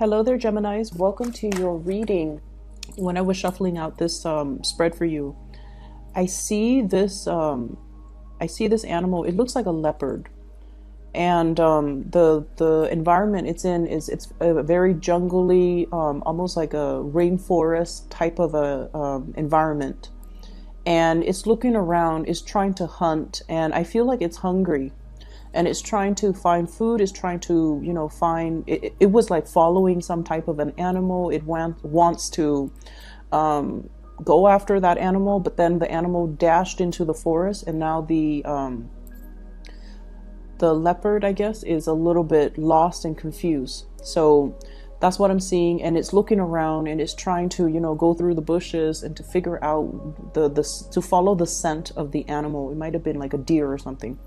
Hello there, Geminis. Welcome to your reading. When I was shuffling out this spread for you, I see this. I see this animal. It looks like a leopard, and the environment it's in is it's a very jungly, almost like a rainforest type of a environment, and it's looking around. It's trying to hunt, and I feel like it's hungry. And it's trying to find food, it's trying to, find, it was like following some type of an animal. It wants to go after that animal, but then the animal dashed into the forest, and now the leopard, I guess, is a little bit lost and confused. So that's what I'm seeing, and it's looking around and it's trying to, go through the bushes and to figure out to follow the scent of the animal. It might have been like a deer or something.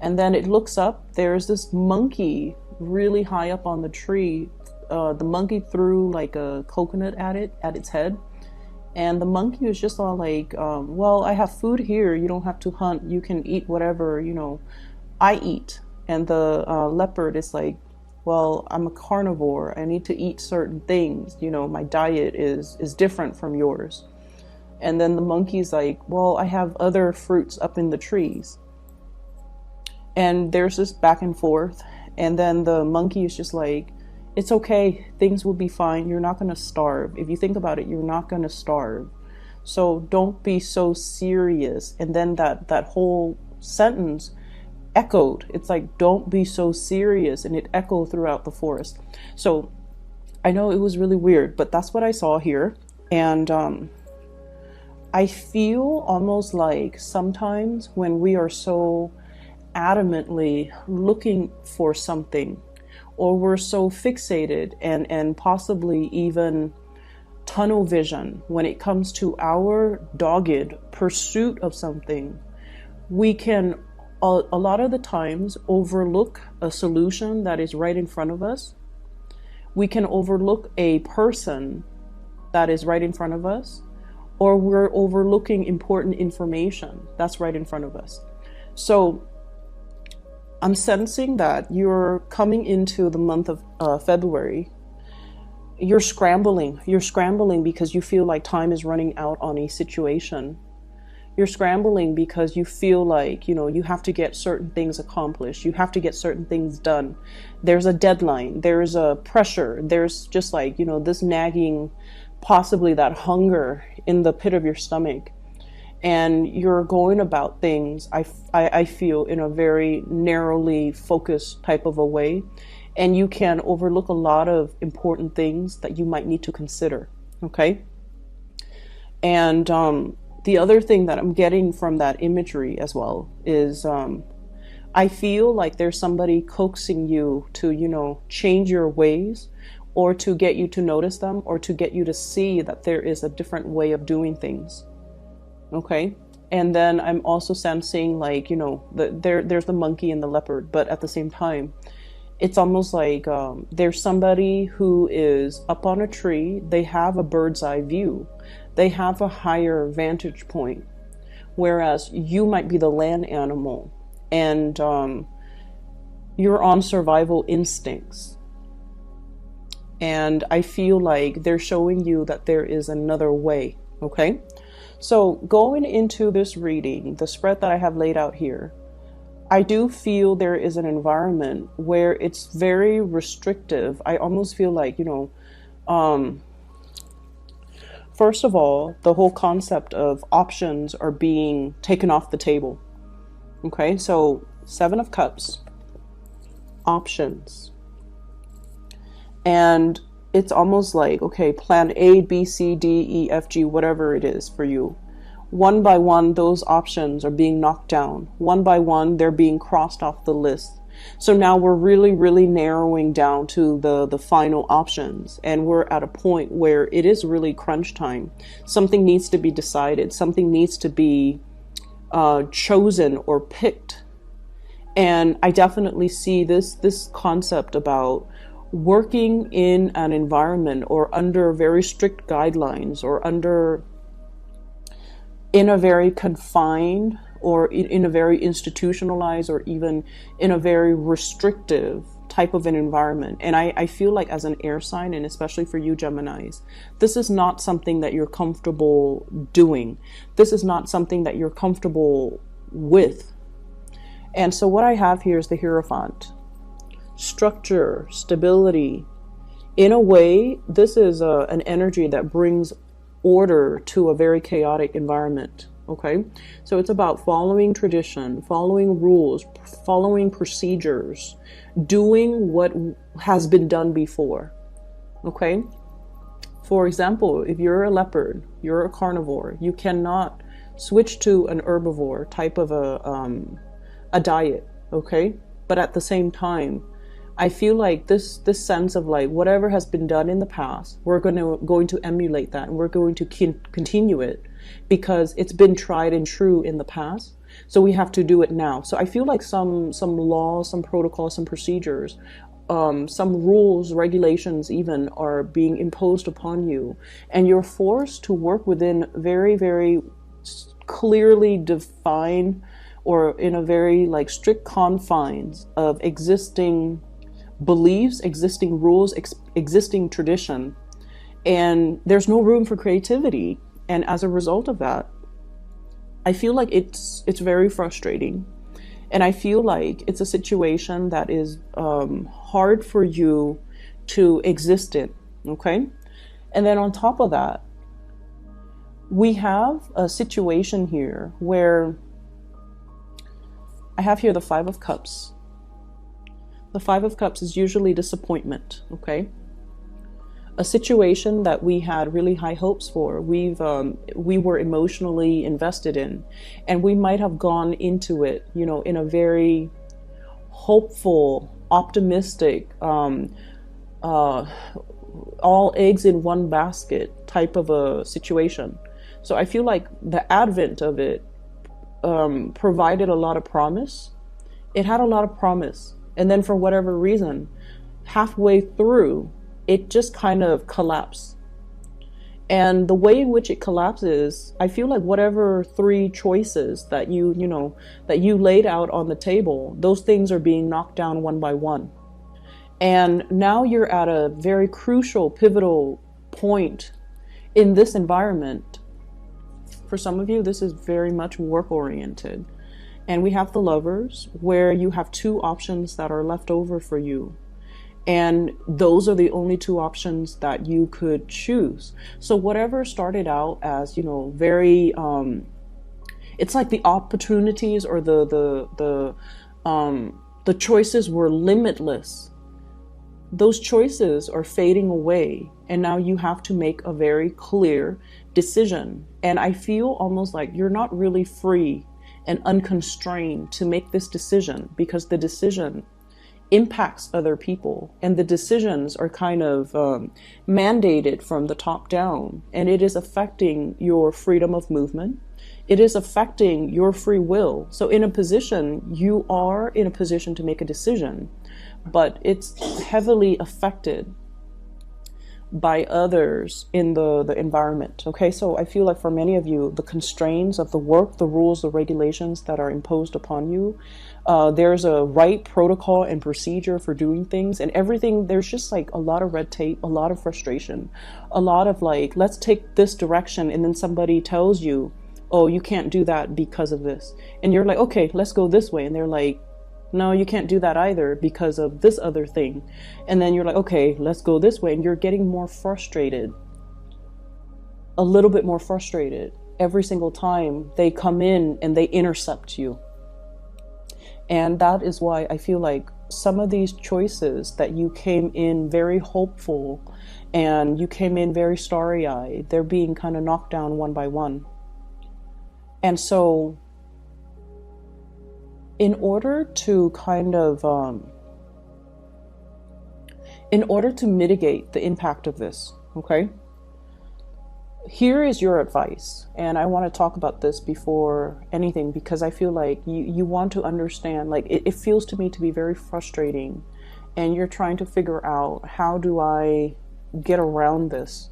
And then it looks up, there's this monkey really high up on the tree. The monkey threw like a coconut at its head. And the monkey was just all like, well, I have food here. You don't have to hunt. You can eat whatever, I eat. And the leopard is like, well, I'm a carnivore. I need to eat certain things. My diet is different from yours. And then the monkey's like, well, I have other fruits up in the trees. And there's this back and forth. And then the monkey is just like, it's okay. Things will be fine. You're not going to starve. If you think about it, you're not going to starve. So don't be so serious. And then that whole sentence echoed. It's like, don't be so serious. And it echoed throughout the forest. So I know it was really weird, but that's what I saw here. And I feel almost like sometimes when we are so adamantly looking for something, or we're so fixated and possibly even tunnel vision when it comes to our dogged pursuit of something, we can a lot of the times overlook a solution that is right in front of us. We can overlook a person that is right in front of us, or we're overlooking important information that's right in front of us. So I'm sensing that you're coming into the month of February. You're scrambling. You're scrambling because you feel like time is running out on a situation. You're scrambling because you feel like, you have to get certain things accomplished. You have to get certain things done. There's a deadline. There's a pressure. There's just like, this nagging, possibly that hunger in the pit of your stomach. And you're going about things, I feel, in a very narrowly focused type of a way. And you can overlook a lot of important things that you might need to consider, okay? And the other thing that I'm getting from that imagery as well is I feel like there's somebody coaxing you to, change your ways, or to get you to notice them, or to get you to see that there is a different way of doing things. Okay. And then I'm also sensing like, there's the monkey and the leopard, but at the same time, it's almost like there's somebody who is up on a tree. They have a bird's eye view. They have a higher vantage point, whereas you might be the land animal and you're on survival instincts. And I feel like they're showing you that there is another way. Okay. So going into this reading, the spread that I have laid out here, I do feel there is an environment where it's very restrictive. I almost feel like, first of all, the whole concept of options are being taken off the table. Okay, so 7 of Cups, options. And it's almost like, okay, plan A, B, C, D, E, F, G, whatever it is for you. One by one, those options are being knocked down. One by one, they're being crossed off the list. So now we're really, really narrowing down to the final options. And we're at a point where it is really crunch time. Something needs to be decided. Something needs to be chosen or picked. And I definitely see this concept about working in an environment or under very strict guidelines, or in a very confined, or in a very institutionalized, or even in a very restrictive type of an environment. And I feel like as an air sign, and especially for you Geminis, this is not something that you're comfortable doing. This is not something that you're comfortable with. And so what I have here is the Hierophant. Structure, stability. In a way, this is an energy that brings order to a very chaotic environment. Okay, so it's about following tradition, following rules, following procedures, doing what has been done before. Okay, for example, if you're a leopard, you're a carnivore, you cannot switch to an herbivore type of a diet. Okay, but at the same time, I feel like this sense of like whatever has been done in the past, we're going to emulate that, and we're going to continue it because it's been tried and true in the past. So we have to do it now. So I feel like some laws, some protocols, some procedures, some rules, regulations even are being imposed upon you, and you're forced to work within very, very clearly defined, or in a very like strict confines of existing beliefs, existing rules, existing tradition, and there's no room for creativity. And as a result of that, I feel like it's very frustrating, and I feel like it's a situation that is hard for you to exist in. Okay, and then on top of that, we have a situation here where I have here the Five of Cups. The Five of Cups is usually disappointment, okay? A situation that we had really high hopes for, we were emotionally invested in, and we might have gone into it, you know, in a very hopeful, optimistic, all eggs in one basket type of a situation. So I feel like the advent of it provided a lot of promise. It had a lot of promise. And then for whatever reason, halfway through, it just kind of collapsed. And the way in which it collapses, I feel like whatever three choices that you laid out on the table, those things are being knocked down one by one. And now you're at a very crucial, pivotal point in this environment. For some of you, this is very much work-oriented. And we have the Lovers, where you have two options that are left over for you. And those are the only two options that you could choose. So whatever started out as, you know, very, it's like the opportunities or the choices were limitless. Those choices are fading away, and now you have to make a very clear decision. And I feel almost like you're not really free and unconstrained to make this decision, because the decision impacts other people, and the decisions are kind of mandated from the top down, and it is affecting your freedom of movement. It is affecting your free will. So you are in a position to make a decision, but it's heavily affected by others in the environment. Okay, so I feel like for many of you, the constraints of the work, the rules, the regulations that are imposed upon you, there's a right protocol and procedure for doing things, and everything, there's just like a lot of red tape, a lot of frustration, a lot of like, let's take this direction, and then somebody tells you, oh, you can't do that because of this, and you're like, okay, let's go this way, and they're like, no, you can't do that either because of this other thing. And then you're like, okay, let's go this way. And you're getting more frustrated, a little bit more frustrated every single time they come in and they intercept you. And that is why I feel like some of these choices that you came in very hopeful and you came in very starry-eyed, they're being kind of knocked down one by one. And so in order to kind of, in order to mitigate the impact of this, okay, here is your advice. And I want to talk about this before anything, because I feel like you want to understand, like it feels to me to be very frustrating, and you're trying to figure out, how do I get around this?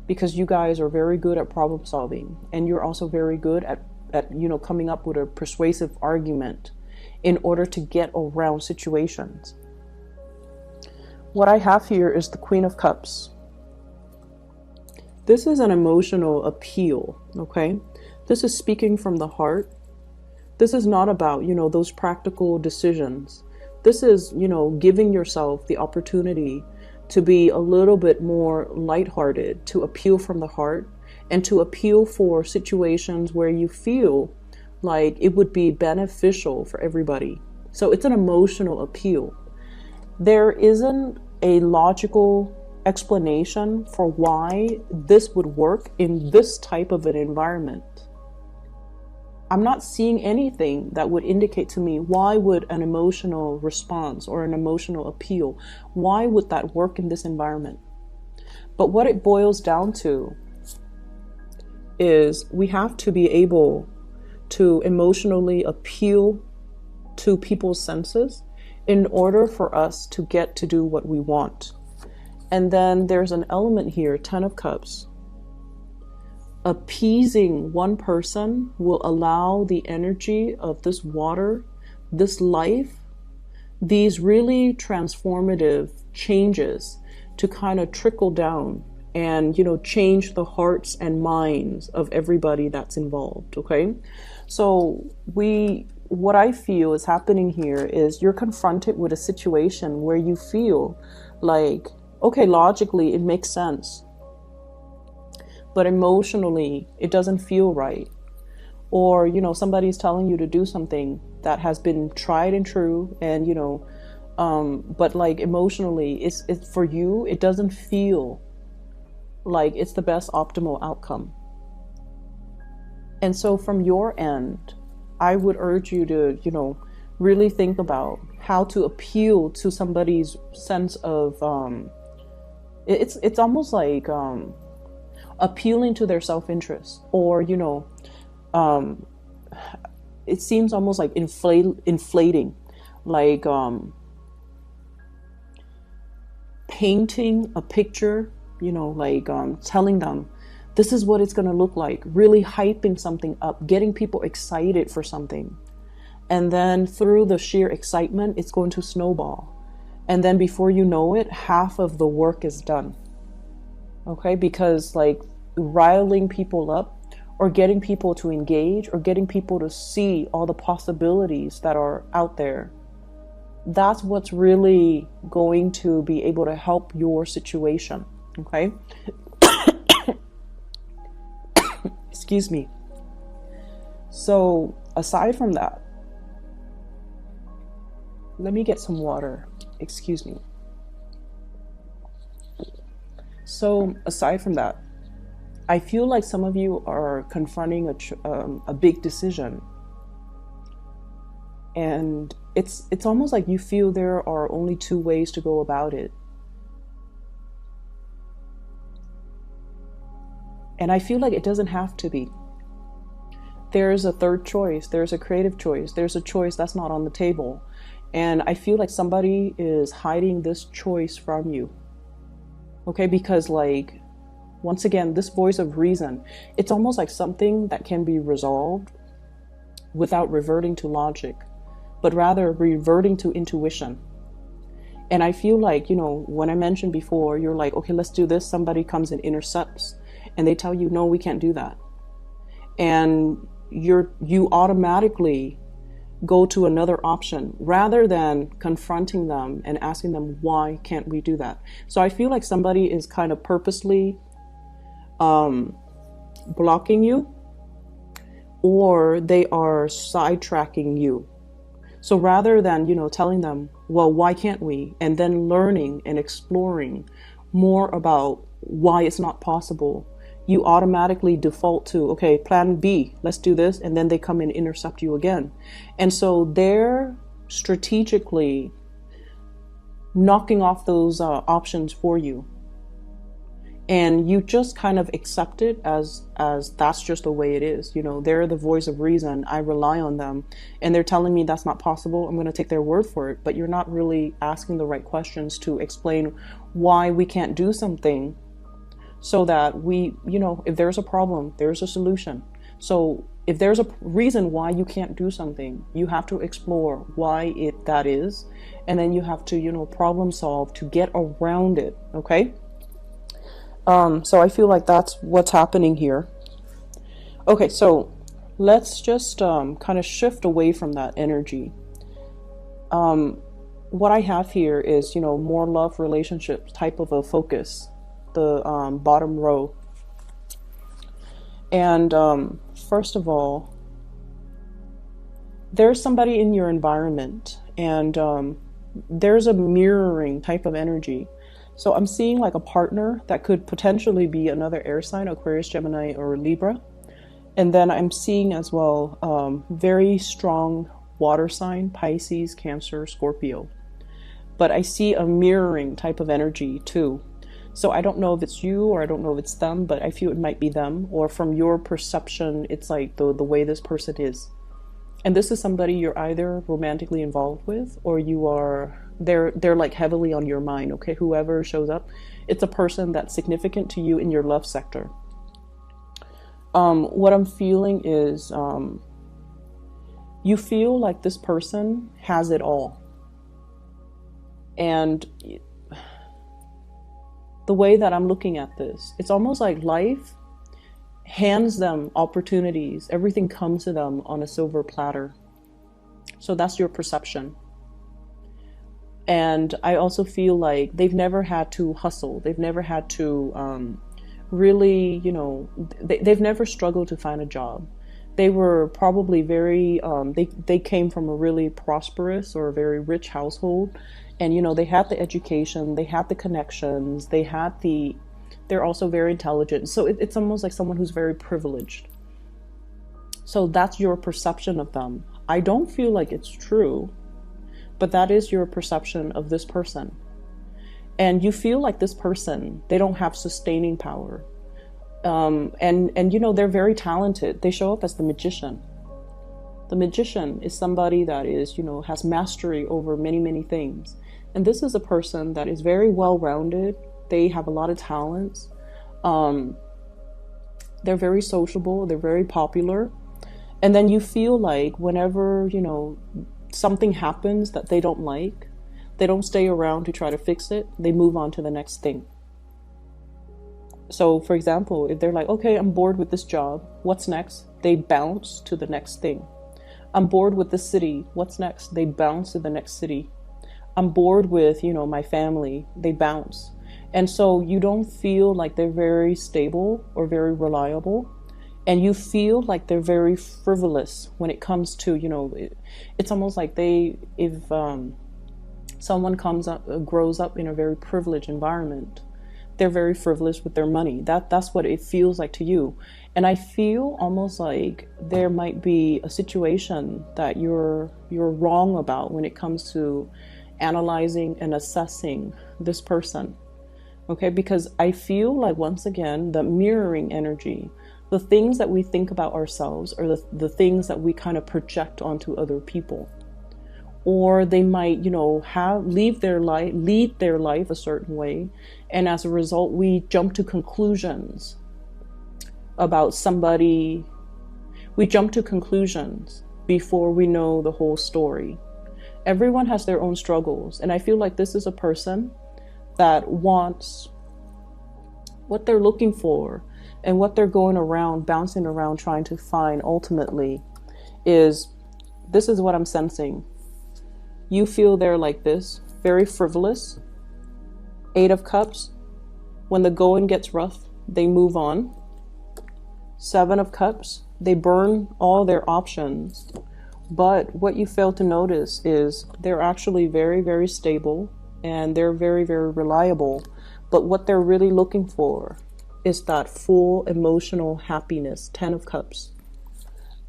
Because you guys are very good at problem solving, and you're also very good at coming up with a persuasive argument in order to get around situations. what I have here is the Queen of Cups. This is an emotional appeal, okay? This is speaking from the heart. This is not about, those practical decisions. This is, giving yourself the opportunity to be a little bit more lighthearted, to appeal from the heart, and to appeal for situations where you feel like it would be beneficial for everybody. So it's an emotional appeal. There isn't a logical explanation for why this would work in this type of an environment. I'm not seeing anything that would indicate to me why would an emotional response or an emotional appeal, why would that work in this environment? But what it boils down to is we have to be able to emotionally appeal to people's senses in order for us to get to do what we want. And then there's an element here, 10 of Cups. Appeasing one person will allow the energy of this water, this life, these really transformative changes to kind of trickle down and, change the hearts and minds of everybody that's involved, okay? So what I feel is happening here is you're confronted with a situation where you feel like, okay, logically it makes sense, but emotionally it doesn't feel right. Or, somebody's telling you to do something that has been tried and true, and, but like emotionally it's for you, it doesn't feel like it's the best optimal outcome. And so from your end, I would urge you to, really think about how to appeal to somebody's sense of, it's almost like appealing to their self-interest, or, it seems almost like inflating, like painting a picture, like telling them this is what it's going to look like, really hyping something up, getting people excited for something. And then through the sheer excitement, it's going to snowball. And then before you know it, half of the work is done. Okay, because like riling people up or getting people to engage or getting people to see all the possibilities that are out there, that's what's really going to be able to help your situation. Okay. Excuse me. So aside from that, let me get some water. Excuse me. So aside from that, I feel like some of you are confronting a big decision, and it's almost like you feel there are only two ways to go about it. And I feel like it doesn't have to be. There's a third choice. There's a creative choice. There's a choice that's not on the table. And I feel like somebody is hiding this choice from you. Okay, because like, once again, this voice of reason, it's almost like something that can be resolved without reverting to logic, but rather reverting to intuition. And I feel like, when I mentioned before, you're like, okay, let's do this. Somebody comes and intercepts and they tell you, no, we can't do that. And you automatically go to another option rather than confronting them and asking them, why can't we do that? So I feel like somebody is kind of purposely blocking you, or they are sidetracking you. So rather than, telling them, well, why can't we? And then learning and exploring more about why it's not possible, you automatically default to, okay, plan B, let's do this. And then they come and intercept you again. And so they're strategically knocking off those options for you. And you just kind of accept it as that's just the way it is. They're the voice of reason. I rely on them. And they're telling me that's not possible. I'm going to take their word for it. But you're not really asking the right questions to explain why we can't do something, so that we, if there's a problem, there's a solution. So if there's a reason why you can't do something, you have to explore why that is, and then you have to, you know, problem solve to get around it. Okay. So I feel like that's what's happening here. Okay, so let's just kind of shift away from that energy. What I have here is, you know, more love relationship type of a focus, the bottom row. And first of all, there's somebody in your environment, and there's a mirroring type of energy. So I'm seeing like a partner that could potentially be another air sign, Aquarius, Gemini, or Libra. And then I'm seeing as well very strong water sign, Pisces, Cancer, Scorpio. But I see a mirroring type of energy too. So I don't know if it's you or I don't know if it's them, but I feel it might be them, or from your perception, it's like the way this person is. And this is somebody you're either romantically involved with, or they're like heavily on your mind. Okay, whoever shows up, it's a person that's significant to you in your love sector. What I'm feeling is you feel like this person has it all. And the way that I'm looking at this, it's almost like life hands them opportunities. Everything comes to them on a silver platter. So that's your perception. And I also feel like they've never had to hustle. They've never had to really, you know, they've never struggled to find a job. They were probably very, they came from a really prosperous or a very rich household. And, you know, they had the education, they had the connections, they're also very intelligent. So it's almost like someone who's very privileged. So that's your perception of them. I don't feel like it's true, but that is your perception of this person. And you feel like this person, they don't have sustaining power. And you know, they're very talented. They show up as the magician. The magician is somebody that is, you know, has mastery over many, many things. And this is a person that is very well-rounded. They have a lot of talents. They're very sociable. They're very popular. And then you feel like whenever, you know, something happens that they don't like, they don't stay around to try to fix it. They move on to the next thing. So, for example, if they're like, okay, I'm bored with this job, what's next? They bounce to the next thing. I'm bored with this city, what's next? They bounce to the next city. I'm bored with, you know, my family, they bounce. And so you don't feel like they're very stable or very reliable. And you feel like they're very frivolous when it comes to, you know, it's almost like if someone grows up in a very privileged environment, they're very frivolous with their money. That's what it feels like to you. And I feel almost like there might be a situation that you're wrong about when it comes to analyzing and assessing this person. Okay, because I feel like, once again, the mirroring energy, the things that we think about ourselves are the things that we kind of project onto other people. Or they might, you know, lead their life a certain way. And as a result, we jump to conclusions about somebody. We jump to conclusions before we know the whole story. Everyone has their own struggles. And I feel like this is a person that wants what they're looking for, and what they're going around, bouncing around, trying to find ultimately is, this is what I'm sensing. You feel they're like this, very frivolous. 8 of Cups. When the going gets rough, they move on. 7 of Cups. They burn all their options. But what you fail to notice is they're actually very, very stable, and they're very, very reliable. But what they're really looking for is that full emotional happiness. 10 of Cups.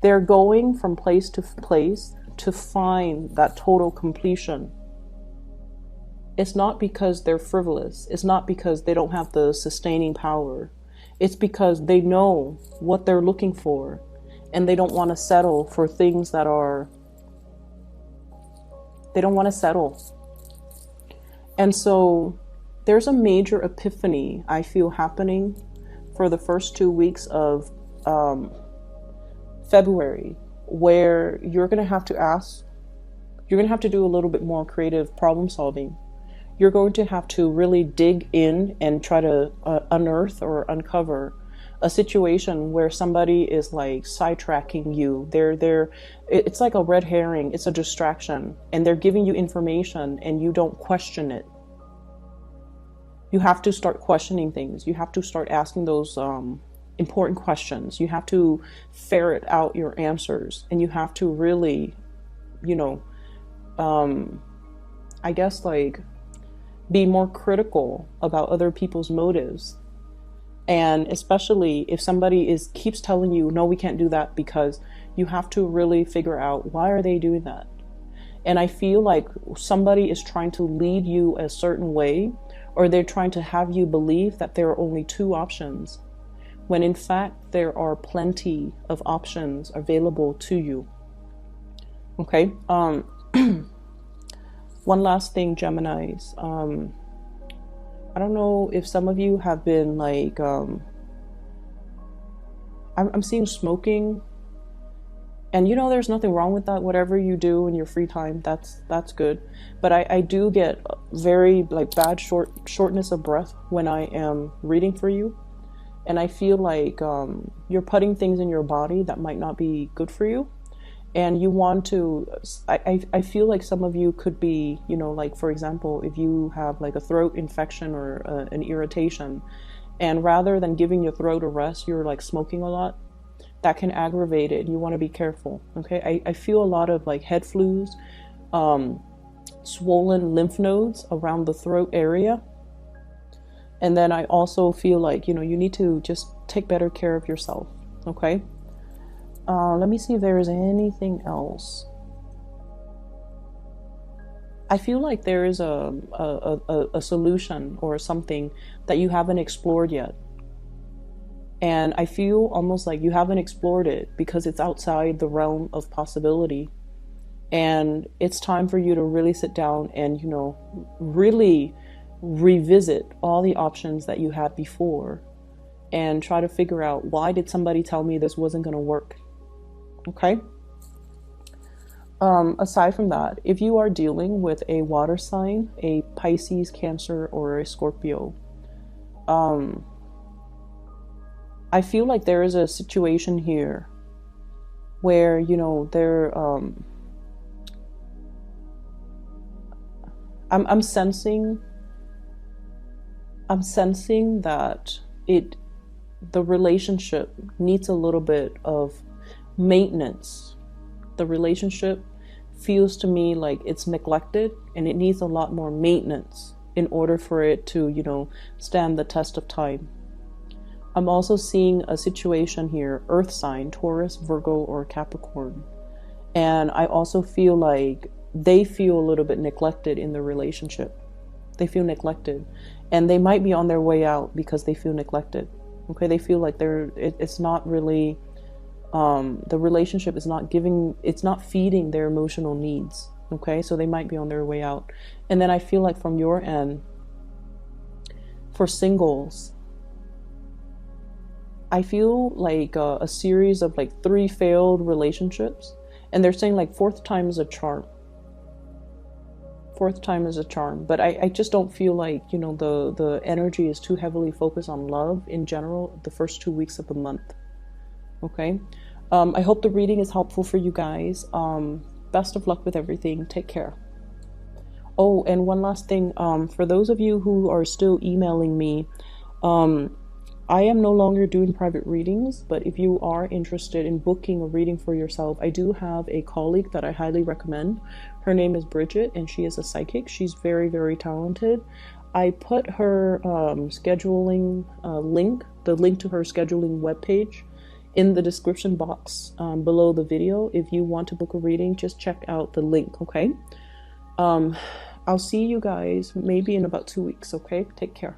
They're going from place to place to find that total completion. It's not because they're frivolous. It's not because they don't have the sustaining power. It's because they know what they're looking for, and they don't want to settle for things that are, they don't want to settle. And so there's a major epiphany I feel happening for the first 2 weeks of February, where you're going to have to ask, you're going to have to do a little bit more creative problem solving. You're going to have to really dig in and try to unearth or uncover a situation where somebody is like sidetracking you. It's like a red herring. It's a distraction, and they're giving you information and you don't question it. You have to start questioning things. You have to start asking those important questions. You have to ferret out your answers, and you have to really, I guess, like, be more critical about other people's motives. And especially if somebody keeps telling you, no, we can't do that, because you have to really figure out, why are they doing that? And I feel like somebody is trying to lead you a certain way, or they're trying to have you believe that there are only two options, when in fact there are plenty of options available to you. Okay. One last thing, Geminis. I don't know if some of you have been like, I'm seeing smoking, and there's nothing wrong with that. Whatever you do in your free time, that's good. But I do get very like bad shortness of breath when I am reading for you, and I feel like you're putting things in your body that might not be good for you. And you want to, I feel like some of you could be, like, for example, if you have like a throat infection or an irritation, and rather than giving your throat a rest, you're like smoking a lot, that can aggravate it. You want to be careful. Okay. I feel a lot of like head flus, swollen lymph nodes around the throat area. And then I also feel like, you need to just take better care of yourself. Okay. Let me see if there is anything else. I feel like there is a solution or something that you haven't explored yet. And I feel almost like you haven't explored it because it's outside the realm of possibility. And it's time for you to really sit down and, really revisit all the options that you had before and try to figure out, why did somebody tell me this wasn't going to work? Okay. Aside from that, if you are dealing with a water sign, a Pisces, Cancer, or a Scorpio, I feel like there is a situation here where, I'm sensing that the relationship needs a little bit of maintenance. The relationship feels to me like it's neglected, and it needs a lot more maintenance in order for it to, stand the test of time. I'm also seeing a situation here, earth sign, Taurus, Virgo, or Capricorn. And I also feel like they feel a little bit neglected in the relationship. They feel neglected, and they might be on their way out because they feel neglected. Okay. They feel like it's not really, the relationship is it's not feeding their emotional needs. Okay. So they might be on their way out. And then I feel like from your end, for singles, I feel like a series of like 3 failed relationships, and they're saying like 4th time is a charm. 4th time is a charm. But I just don't feel like, the energy is too heavily focused on love in general the first 2 weeks of the month. Okay. I hope the reading is helpful for you guys. Best of luck with everything. Take care. Oh, and one last thing. For those of you who are still emailing me, I am no longer doing private readings, but if you are interested in booking a reading for yourself, I do have a colleague that I highly recommend. Her name is Bridget, and she is a psychic. She's very, very talented. I put her scheduling link, the link to her scheduling webpage, in the description box below the video. If you want to book a reading, just check out the link, okay? I'll see you guys maybe in about 2 weeks, okay? Take care.